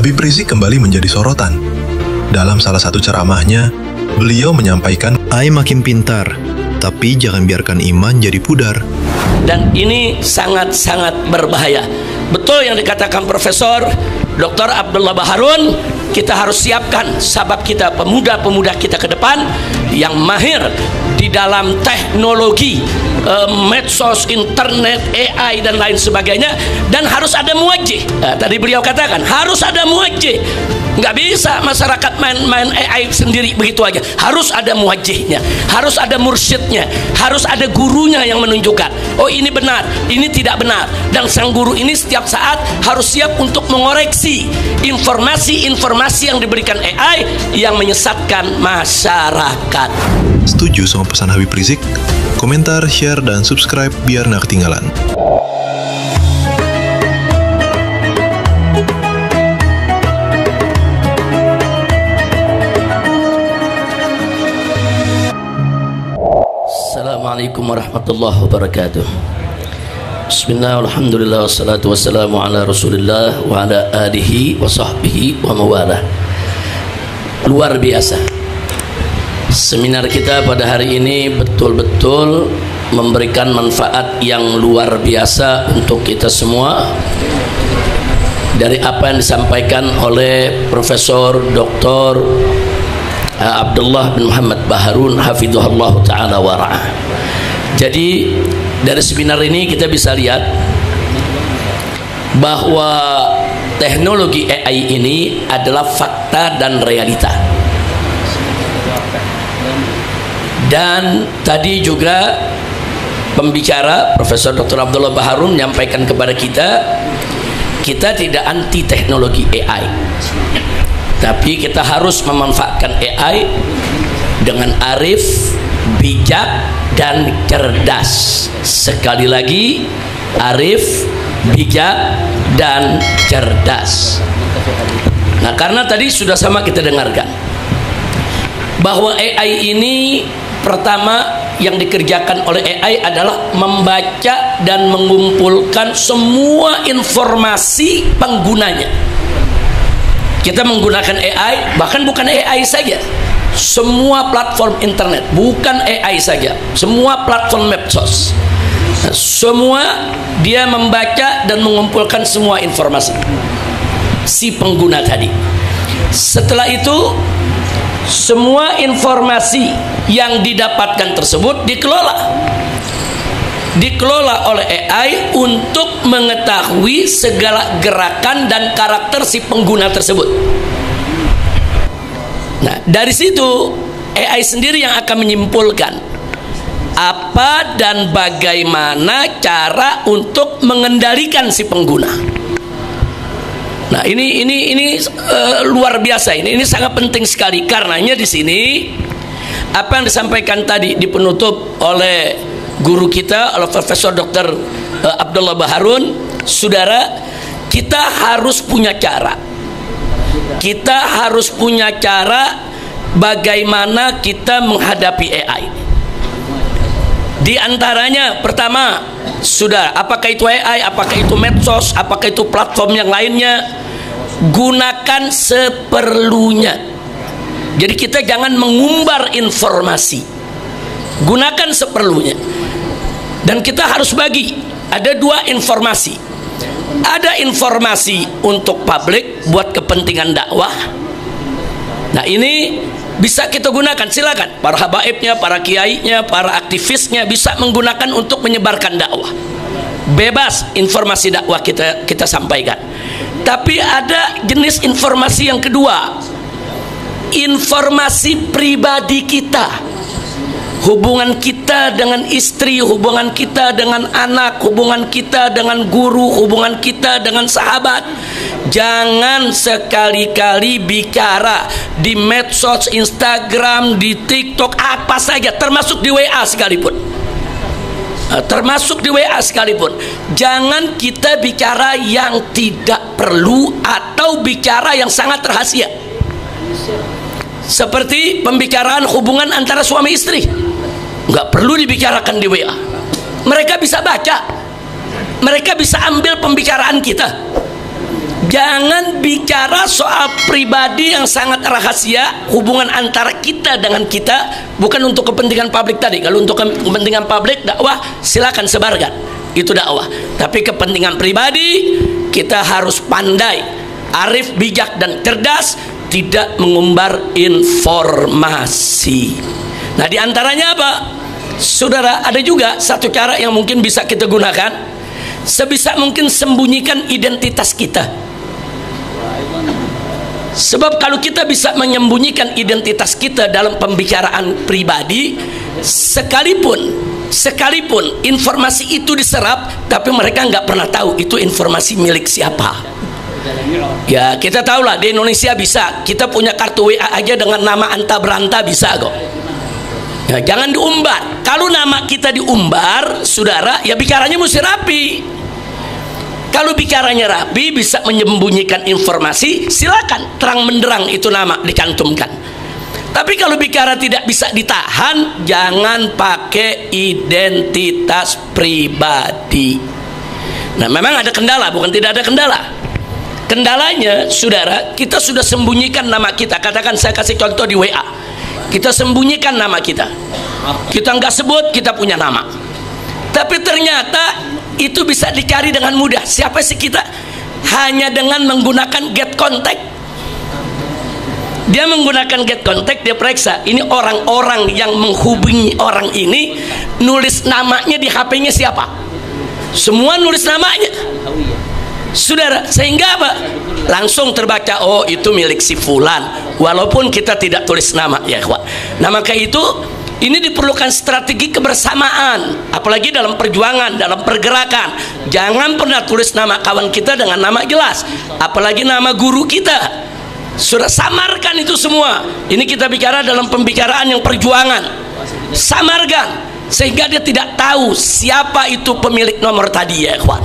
Habib Rizik kembali menjadi sorotan. Dalam salah satu ceramahnya, beliau menyampaikan, "Ai makin pintar, tapi jangan biarkan iman jadi pudar." Dan ini sangat-sangat berbahaya. Betul yang dikatakan Profesor Dr. Abdullah Baharun, kita harus siapkan sabab kita, pemuda-pemuda kita ke depan yang mahir di dalam teknologi, medsos, internet, AI dan lain sebagainya, dan harus ada muwajjih. Tadi beliau katakan harus ada muwajjih. Nggak bisa masyarakat main AI sendiri begitu aja. Harus ada muwajjihnya, harus ada mursyidnya, harus ada gurunya yang menunjukkan, oh ini benar, ini tidak benar. Dan sang guru ini setiap saat harus siap untuk mengoreksi informasi-informasi yang diberikan AI yang menyesatkan masyarakat. setuju sama pesan Habib Rizik? Komentar, share, dan subscribe biar nggak ketinggalan. Assalamualaikum warahmatullahi wabarakatuh. Bismillah, alhamdulillah, wassalatu wassalamu ala rasulillah wa ala alihi wa sahbihi wa mawalah. Luar biasa, seminar kita pada hari ini betul-betul memberikan manfaat yang luar biasa untuk kita semua. Dari apa yang disampaikan oleh Profesor Dr. Abdullah bin Muhammad Baharun hafidhahullah ta'ala wara'ah. Jadi dari seminar ini kita bisa lihat bahwa teknologi AI ini adalah fakta dan realita. Dan tadi juga pembicara Profesor Dr. Abdullah Baharun menyampaikan kepada kita tidak anti teknologi AI, tapi kita harus memanfaatkan AI dengan arif, bijak, dan cerdas. Sekali lagi, arif, bijak, dan cerdas. Nah, karena tadi sudah sama kita dengarkan bahwa AI ini pertama yang dikerjakan oleh AI adalah membaca dan mengumpulkan semua informasi penggunanya. Kita menggunakan AI, bahkan bukan AI saja, semua platform internet, bukan AI saja, semua platform medsos, semua dia membaca dan mengumpulkan semua informasi si pengguna tadi. Setelah itu semua informasi yang didapatkan tersebut dikelola oleh AI untuk mengetahui segala gerakan dan karakter si pengguna tersebut. Nah, dari situ AI sendiri yang akan menyimpulkan apa dan bagaimana cara untuk mengendalikan si pengguna. Nah, ini luar biasa, ini sangat penting sekali. Karenanya di sini apa yang disampaikan tadi di penutup oleh guru kita, oleh Profesor Dr. Abdullah Baharun, saudara, kita harus punya cara. Kita harus punya cara bagaimana kita menghadapi AI. Di antaranya, pertama, saudara, apakah itu AI, apakah itu medsos, apakah itu platform yang lainnya, gunakan seperlunya. Jadi kita jangan mengumbar informasi, gunakan seperlunya. Dan kita harus bagi, ada dua informasi. Ada informasi untuk publik buat kepentingan dakwah. Nah, ini bisa kita gunakan, silakan. Para habaibnya, para kiainya, para aktivisnya bisa menggunakan untuk menyebarkan dakwah. Bebas informasi dakwah kita sampaikan. Tapi ada jenis informasi yang kedua, informasi pribadi kita. Hubungan kita dengan istri, hubungan kita dengan anak, hubungan kita dengan guru, hubungan kita dengan sahabat. Jangan sekali-kali bicara di medsos, Instagram, di TikTok, apa saja, termasuk di WA sekalipun. Termasuk di WA sekalipun. Jangan kita bicara yang tidak perlu atau bicara yang sangat rahasia. Seperti pembicaraan hubungan antara suami istri, nggak perlu dibicarakan di WA. Mereka bisa baca, mereka bisa ambil pembicaraan kita. Jangan bicara soal pribadi yang sangat rahasia, hubungan antara kita dengan kita, bukan untuk kepentingan publik tadi. Kalau untuk kepentingan publik dakwah silakan sebarkan, itu dakwah. Tapi kepentingan pribadi kita harus pandai, arif, bijak dan cerdas, tidak mengumbar informasi. Nah, diantaranya apa? Saudara, ada juga satu cara yang mungkin bisa kita gunakan. Sebisa mungkin sembunyikan identitas kita. Sebab kalau kita bisa menyembunyikan identitas kita dalam pembicaraan pribadi, sekalipun informasi itu diserap, tapi mereka nggak pernah tahu itu informasi milik siapa. Ya, kita tahulah di Indonesia bisa, kita punya kartu WA aja dengan nama Anta Beranta bisa kok. Ya, jangan diumbar. Kalau nama kita diumbar, saudara, ya bicaranya mesti rapi. Kalau bicaranya rapi, bisa menyembunyikan informasi, silakan terang menderang itu nama dicantumkan. Tapi kalau bicara tidak bisa ditahan, jangan pakai identitas pribadi. Nah, memang ada kendala, bukan tidak ada kendala. Kendalanya, saudara, kita sudah sembunyikan nama kita. Katakan saya kasih contoh di WA, kita sembunyikan nama kita, kita nggak sebut kita punya nama. Tapi ternyata itu bisa dicari dengan mudah. Siapa sih kita? Hanya dengan menggunakan get contact. Dia menggunakan get contact, dia periksa ini orang-orang yang menghubungi orang ini, nulis namanya di HP-nya siapa. Semua nulis namanya, saudara, sehingga apa? Langsung terbaca, oh itu milik si fulan, walaupun kita tidak tulis nama, ya ikhwan. Nah, maka itu ini diperlukan strategi kebersamaan, apalagi dalam perjuangan, dalam pergerakan. Jangan pernah tulis nama kawan kita dengan nama jelas, apalagi nama guru kita. Sudah samarkan itu semua. Ini kita bicara dalam pembicaraan yang perjuangan. Samarkan sehingga dia tidak tahu siapa itu pemilik nomor tadi, ya ikhwan.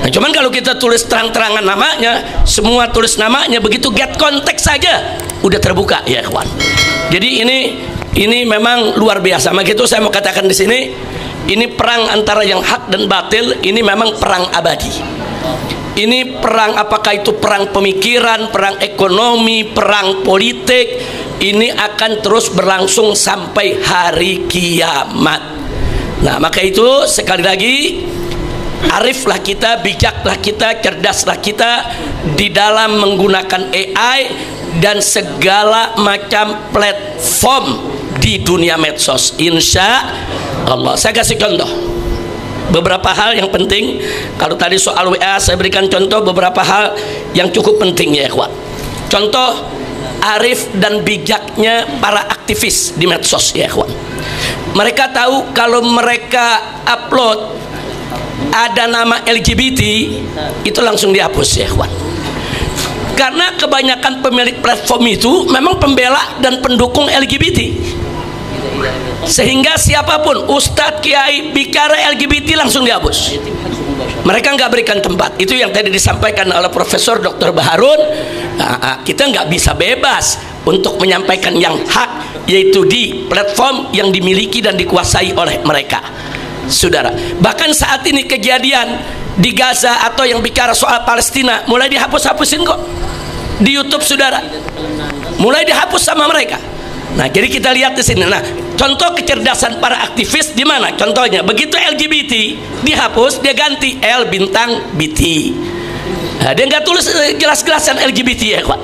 Nah, cuman kalau kita tulis terang-terangan namanya, semua tulis namanya, begitu get contact saja udah terbuka, ya ikhwan. Jadi ini memang luar biasa. Maka itu saya mau katakan di sini, ini perang antara yang hak dan batil, ini memang perang abadi. Ini perang, apakah itu perang pemikiran, perang ekonomi, perang politik, ini akan terus berlangsung sampai hari kiamat. Nah, maka itu sekali lagi, ariflah kita, bijaklah kita, cerdaslah kita di dalam menggunakan AI dan segala macam platform di dunia medsos. Insya Allah. Saya kasih contoh beberapa hal yang penting. Kalau tadi soal WA, saya berikan contoh beberapa hal yang cukup penting, ya ikhwan. Contoh arif dan bijaknya para aktivis di medsos, ya ikhwan. Mereka tahu kalau mereka upload ada nama LGBT, itu langsung dihapus, ya ikhwan. Karena kebanyakan pemilik platform itu memang pembela dan pendukung LGBT, sehingga siapapun ustadz, kiai bicara LGBT langsung dihapus. Mereka nggak berikan tempat. Itu yang tadi disampaikan oleh Profesor Dr. Baharun. Nah, kita nggak bisa bebas untuk menyampaikan yang hak, yaitu di platform yang dimiliki dan dikuasai oleh mereka, saudara. Bahkan saat ini kejadian di Gaza atau yang bicara soal Palestina mulai dihapus-hapusin kok di YouTube, saudara. Mulai dihapus sama mereka. Nah, jadi kita lihat di sini. Nah, contoh kecerdasan para aktivis di mana? Contohnya, begitu LGBT dihapus, dia ganti L bintang BT. Nah, dia nggak tulis jelas-jelasan LGBT, ya Pak.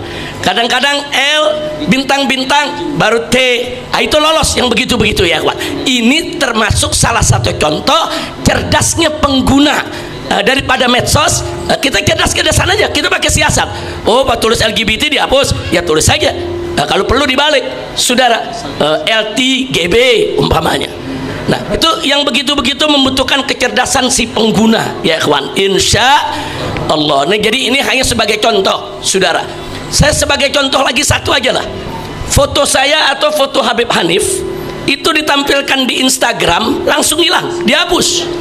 Kadang-kadang L bintang-bintang baru T. Nah, itu lolos yang begitu-begitu, ya Pak. Ini termasuk salah satu contoh cerdasnya pengguna daripada medsos. Kita cerdas-cerdasan aja, kita pakai siasat. Oh, Pak, tulis LGBT dihapus, ya tulis saja. Kalau perlu dibalik, saudara, LTGB umpamanya. Nah, itu yang begitu-begitu membutuhkan kecerdasan si pengguna, ya ikhwan. Insya Allah. Nah, jadi ini hanya sebagai contoh, saudara. Saya sebagai contoh lagi satu aja lah. Foto saya atau foto Habib Hanif itu ditampilkan di Instagram langsung hilang, dihapus.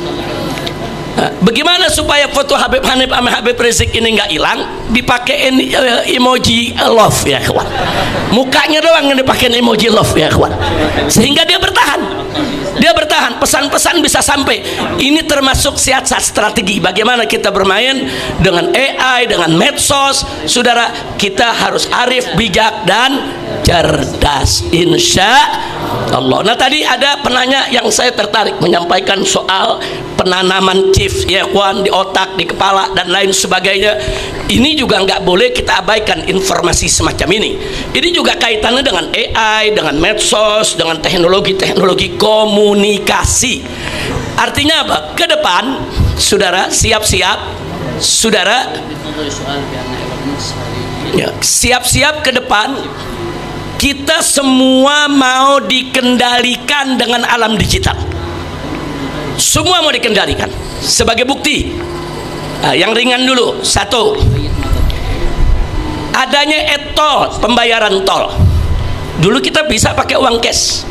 Nah, bagaimana supaya foto Habib Hanif sama Habib Rizik ini nggak hilang? Dipakein emoji love, ya kawan. Mukanya doang yang dipakein emoji love, ya kawan. Sehingga dia bertahan. pesan-pesan bisa sampai. Ini termasuk siasat strategi bagaimana kita bermain dengan AI, dengan medsos. Saudara, kita harus arif, bijak dan cerdas, insya Allah. Nah, tadi ada penanya yang saya tertarik menyampaikan soal penanaman chip ya kawan, di otak, di kepala dan lain sebagainya. Ini juga nggak boleh kita abaikan informasi semacam ini. Ini juga kaitannya dengan AI, dengan medsos, dengan teknologi komunikasi. Artinya apa? Ke depan, saudara, siap-siap, saudara, ya, siap-siap ke depan. Kita semua mau dikendalikan dengan alam digital. Semua mau dikendalikan. Sebagai bukti, yang ringan dulu, satu, adanya e-tol, pembayaran tol. Dulu kita bisa pakai uang cash.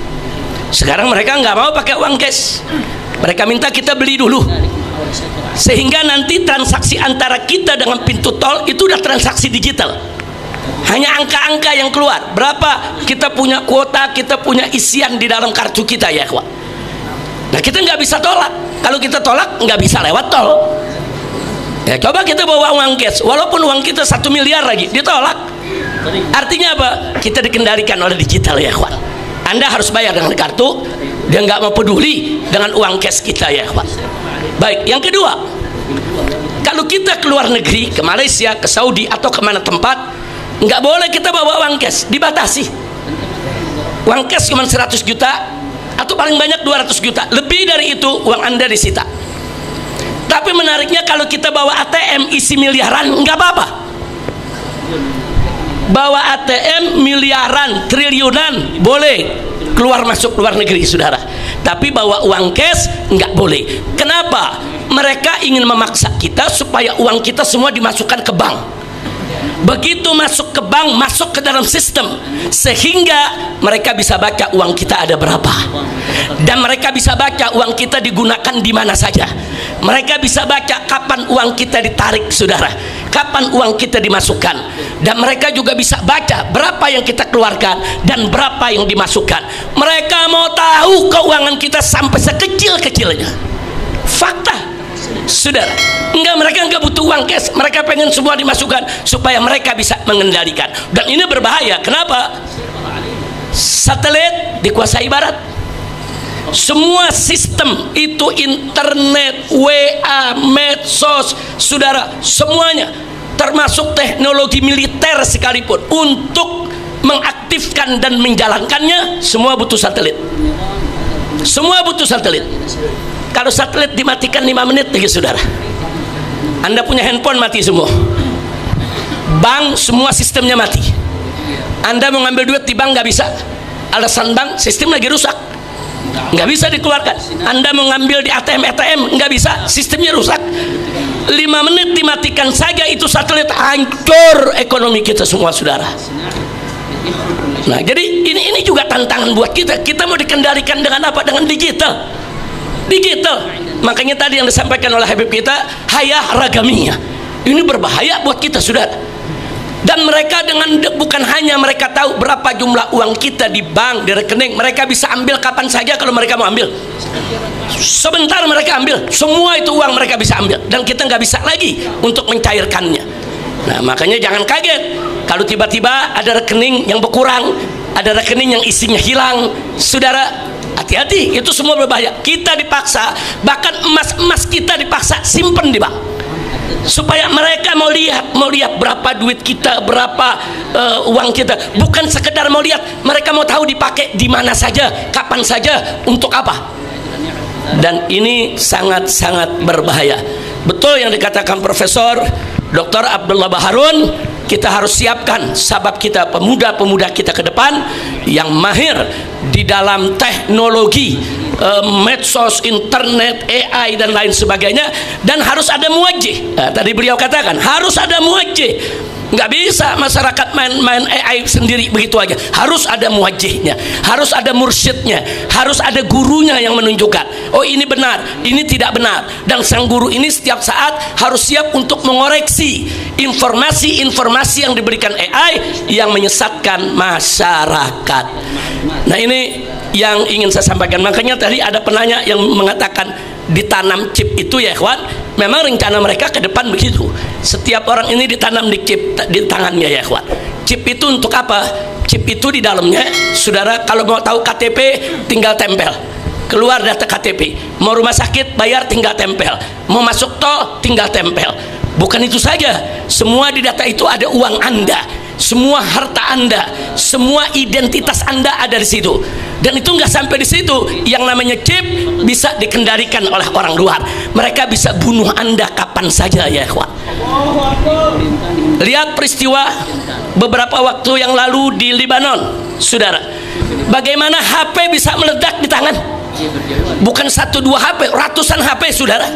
Sekarang mereka nggak mau pakai uang cash. Mereka minta kita beli dulu. Sehingga nanti transaksi antara kita dengan pintu tol itu udah transaksi digital. Hanya angka-angka yang keluar. Berapa kita punya kuota, kita punya isian di dalam kartu kita ya kawan. Nah, kita nggak bisa tolak. Kalau kita tolak nggak bisa lewat tol. Ya, coba kita bawa uang cash, walaupun uang kita 1 miliar lagi ditolak. Artinya apa? Kita dikendalikan oleh digital ya kawan. Anda harus bayar dengan kartu, dia nggak mau peduli dengan uang cash kita ya kawan. Baik, yang kedua, kalau kita keluar negeri, ke Malaysia, ke Saudi atau kemana tempat, nggak boleh kita bawa uang cash, dibatasi. Uang cash cuma 100 juta atau paling banyak 200 juta. Lebih dari itu uang Anda disita. Tapi menariknya kalau kita bawa ATM isi miliaran, nggak apa-apa. Bawa ATM miliaran, triliunan boleh keluar masuk luar negeri saudara. Tapi bawa uang cash nggak boleh. Kenapa? Mereka ingin memaksa kita supaya uang kita semua dimasukkan ke bank. Begitu masuk ke bank, masuk ke dalam sistem, sehingga mereka bisa baca uang kita ada berapa, dan mereka bisa baca uang kita digunakan di mana saja. Mereka bisa baca kapan uang kita ditarik saudara, kapan uang kita dimasukkan, dan mereka juga bisa baca berapa yang kita keluarkan dan berapa yang dimasukkan. Mereka mau tahu keuangan kita sampai sekecil-kecilnya. Fakta saudara, mereka nggak butuh uang cash, mereka pengen semua dimasukkan supaya mereka bisa mengendalikan. Dan ini berbahaya. Kenapa? Satelit dikuasai barat. Semua sistem itu, internet, WA, medsos, saudara, semuanya, termasuk teknologi militer sekalipun, untuk mengaktifkan dan menjalankannya semua butuh satelit. Semua butuh satelit. Kalau satelit dimatikan 5 menit lagi saudara, Anda punya handphone mati semua. Bank semua sistemnya mati. Anda mau ngambil duit di bank nggak bisa. Alasan bank sistem lagi rusak, nggak bisa dikeluarkan. Anda mau ngambil di ATM nggak bisa, sistemnya rusak. 5 menit dimatikan saja itu satelit, hancur ekonomi kita semua saudara. Nah, jadi ini juga tantangan buat kita. Kita mau dikendalikan dengan apa? Dengan digital. Makanya tadi yang disampaikan oleh Habib kita, hayah ragamiyah, ini berbahaya buat kita saudara. Dan mereka bukan hanya mereka tahu berapa jumlah uang kita di bank, di rekening, mereka bisa ambil kapan saja kalau mereka mau ambil. Sebentar mereka ambil, semua itu uang mereka bisa ambil, dan kita nggak bisa lagi untuk mencairkannya. Nah, makanya jangan kaget kalau tiba-tiba ada rekening yang berkurang, ada rekening yang isinya hilang saudara. Hati-hati, itu semua berbahaya. Kita dipaksa, bahkan emas kita dipaksa simpen di bank, supaya mereka mau lihat berapa duit kita, berapa uang kita. Bukan sekedar mau lihat, mereka mau tahu dipakai di mana saja, kapan saja, untuk apa. Dan ini sangat-sangat berbahaya. Betul yang dikatakan Profesor Dr. Abdullah Baharun, kita harus siapkan sabab kita, pemuda-pemuda kita ke depan yang mahir di dalam teknologi, medsos, internet, AI dan lain sebagainya. Dan harus ada muwajjih. Nah, tadi beliau katakan harus ada muwajjih. Nggak bisa masyarakat main AI sendiri begitu aja. Harus ada muwajjihnya, harus ada mursyidnya, harus ada gurunya yang menunjukkan, oh ini benar, ini tidak benar. Dan sang guru ini setiap saat harus siap untuk mengoreksi informasi-informasi yang diberikan AI yang menyesatkan masyarakat. Nah, ini yang ingin saya sampaikan. Makanya tadi ada penanya yang mengatakan ditanam chip itu ya ikhwan. Memang rencana mereka ke depan begitu. Setiap orang ini ditanam di chip di tangannya ya ikhwan. Chip itu untuk apa? Chip itu di dalamnya, saudara kalau mau tahu KTP tinggal tempel. Keluar data KTP. Mau rumah sakit bayar tinggal tempel. Mau masuk tol tinggal tempel. Bukan itu saja. Semua di data itu ada uang Anda. Semua harta Anda, semua identitas Anda ada di situ. Dan itu nggak sampai di situ. Yang namanya chip bisa dikendalikan oleh orang luar. Mereka bisa bunuh Anda kapan saja ya ikhwan. Lihat peristiwa beberapa waktu yang lalu di Lebanon, saudara. Bagaimana HP bisa meledak di tangan? Bukan 1-2 HP, ratusan HP, saudara.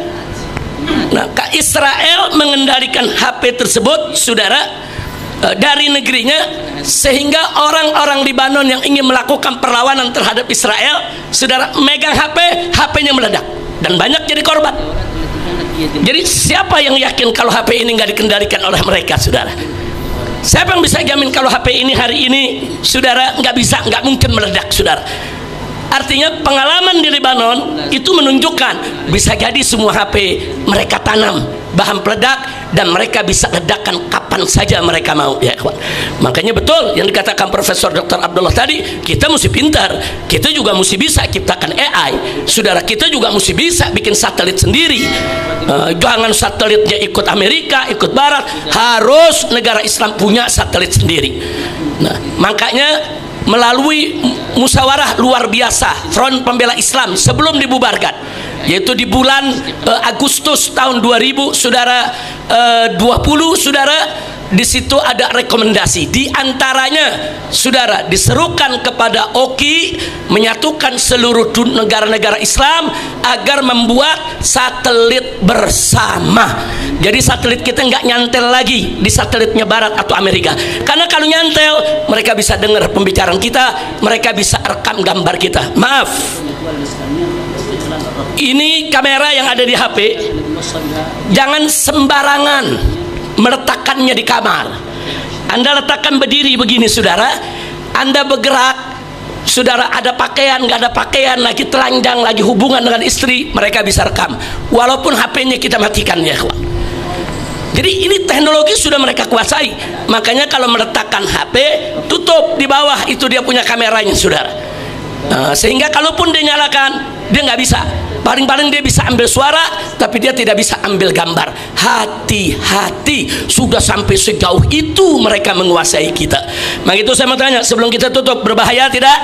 Nah, Israel mengendalikan HP tersebut, saudara, dari negerinya, sehingga orang-orang Lebanon yang ingin melakukan perlawanan terhadap Israel, saudara, megang HP, HP-nya meledak dan banyak jadi korban. Jadi siapa yang yakin kalau HP ini nggak dikendalikan oleh mereka, saudara? Siapa yang bisa jamin kalau HP ini hari ini, saudara, nggak bisa, nggak mungkin meledak, saudara? Artinya pengalaman di Lebanon itu menunjukkan bisa jadi semua HP mereka tanam bahan peledak dan mereka bisa ledakan kapan saja mereka mau ya ikhwan. Makanya betul yang dikatakan Profesor Dr. Abdullah tadi, kita mesti pintar, kita juga mesti bisa ciptakan AI, saudara. Kita juga mesti bisa bikin satelit sendiri. Jangan satelitnya ikut Amerika, ikut Barat, harus negara Islam punya satelit sendiri. Nah, makanya melalui musyawarah luar biasa Front Pembela Islam sebelum dibubarkan, yaitu di bulan Agustus tahun 2000, saudara, 20, saudara, di situ ada rekomendasi. Di antaranya, saudara, diserukan kepada OKI menyatukan seluruh negara-negara Islam agar membuat satelit bersama. Jadi satelit kita nggak nyantel lagi di satelitnya Barat atau Amerika. Karena kalau nyantel, mereka bisa dengar pembicaraan kita, mereka bisa rekam gambar kita. Maaf, ini kamera yang ada di HP, jangan sembarangan meletakkannya di kamar. Anda letakkan berdiri begini, saudara. Anda bergerak, saudara, ada pakaian, nggak ada pakaian, lagi telanjang, lagi hubungan dengan istri, mereka bisa rekam walaupun HP-nya kita matikan ya. Jadi ini teknologi sudah mereka kuasai. Makanya kalau meletakkan HP, tutup di bawah, itu dia punya kameranya, saudara. Sehingga kalaupun dia nyalakan, dia nggak bisa. Paling-paling dia bisa ambil suara, tapi dia tidak bisa ambil gambar. Hati-hati, sudah sampai sejauh itu mereka menguasai kita. Maka itu saya mau tanya, sebelum kita tutup, berbahaya tidak?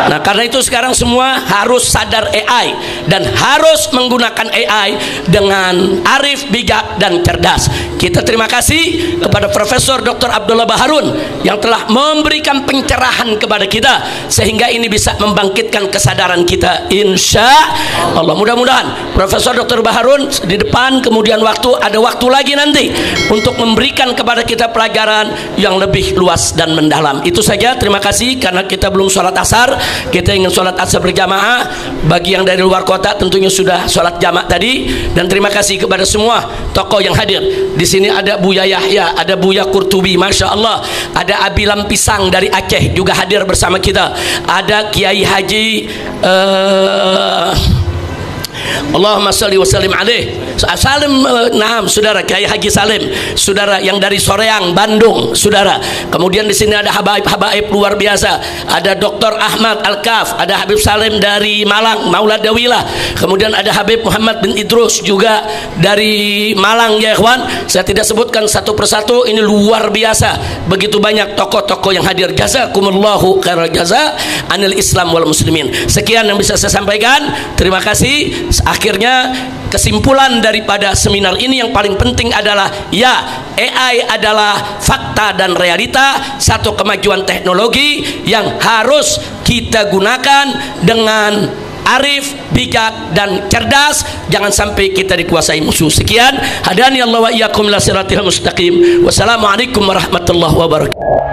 Nah, karena itu sekarang semua harus sadar AI dan harus menggunakan AI dengan arif, bijak, dan cerdas. Kita terima kasih kepada Profesor Dr. Abdullah Baharun yang telah memberikan pencerahan kepada kita sehingga ini bisa membangkitkan kesadaran kita, insya Allah. Mudah-mudahan Profesor Dr. Baharun di depan, kemudian ada waktu lagi nanti untuk memberikan kepada kita pelajaran yang lebih luas dan mendalam. Itu saja, terima kasih. Karena kita belum sholat asar, kita ingin sholat asar berjamaah. Bagi yang dari luar kota tentunya sudah sholat jamaah tadi. Dan terima kasih kepada semua tokoh yang hadir. Di sini ada Buya Yahya, ada Buya Kurtubi, Masya Allah. Ada Abi Lampisang dari Aceh juga hadir bersama kita. Ada Kiai Haji Allahumma salli wa sallim alaih Salim, nah, saudara, Kiai Haji Salim, saudara, yang dari Soreang, Bandung, saudara. Kemudian di sini ada habaib luar biasa. Ada Dr. Ahmad Al-Kaf, ada Habib Salim dari Malang, Maulad Dawilah. Kemudian ada Habib Muhammad bin Idrus juga dari Malang ya ikhwan. Saya tidak sebutkan satu persatu, ini luar biasa. Begitu banyak tokoh-tokoh yang hadir. Jazakumullahu khairal jaza anil Islam wal muslimin. Sekian yang bisa saya sampaikan. Terima kasih. Akhirnya kesimpulan daripada seminar ini yang paling penting adalah, ya, AI adalah fakta dan realita, satu kemajuan teknologi yang harus kita gunakan dengan arif, bijak dan cerdas. Jangan sampai kita dikuasai musuh. Sekian, hadani Allah wa iyyakum ila siratal mustaqim. Wassalamualaikum warahmatullahi wabarakatuh.